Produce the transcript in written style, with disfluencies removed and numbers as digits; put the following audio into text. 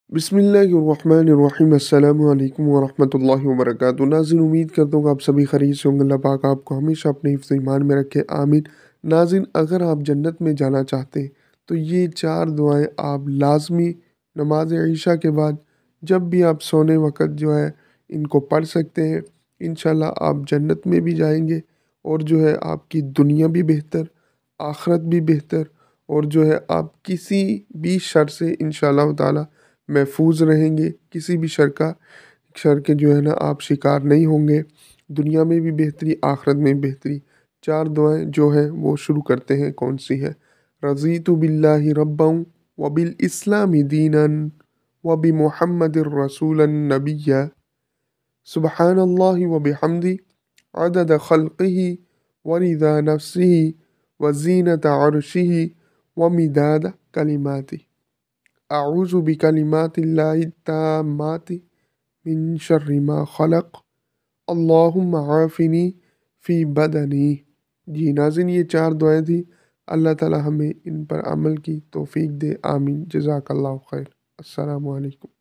बिस्मिल्लाहिर्रहमानिर्रहीम अस्सलामु अलैकुम वरहमतुल्लाहि वबरकातुहू। नाज़रीन, उम्मीद करता हूँ कि आप सभी खैरियत से होंगे। अल्लाह पाक आपको हमेशा अपने हिफ्ज़ ईमान में रखे, आमीन। नाज़रीन, अगर आप जन्नत में जाना चाहते हैं तो ये 4 दुआएं आप लाज़मी नमाज ईशा के बाद जब भी आप सोने वक़्त जो है इनको पढ़ सकते हैं। इंशाल्लाह आप जन्नत में भी जाएंगे और जो है आपकी दुनिया भी बेहतर, आखिरत भी बेहतर, और जो है आप किसी भी शर से इंशाअल्लाह ताला महफूज रहेंगे। किसी भी शर के जो है ना आप शिकार नहीं होंगे। दुनिया में भी बेहतरी, आखिरत में भी बेहतरी। 4 दुआएं जो हैं वो शुरू करते हैं। कौन सी है? रज़ीतु बिल्लाहि रब्बन व बिल इस्लामी दीनन व बि मुहम्मदिर रसूलन नबिय्या, सुब्हानल्लाहि व बिहम्दी, अदद खल्क़िही व रिदा नफ्सिही व ज़ीनत अर्शिही व मिदाद कलिमाती। अऊज़ु बिकलिमातिल्लाहि ताम्माति मिन शर्रि मा खलक़, अल्लाहुम्मा आफ़िनी फ़ी बदनी। जी नाज़रीन, ये 4 दुआएं थी। अल्लाह ताला हमें इन पर अमल की तौफ़ीक दे, आमीन। जज़ाकल्लाहु खैर। अस्सलामु अलैकुम।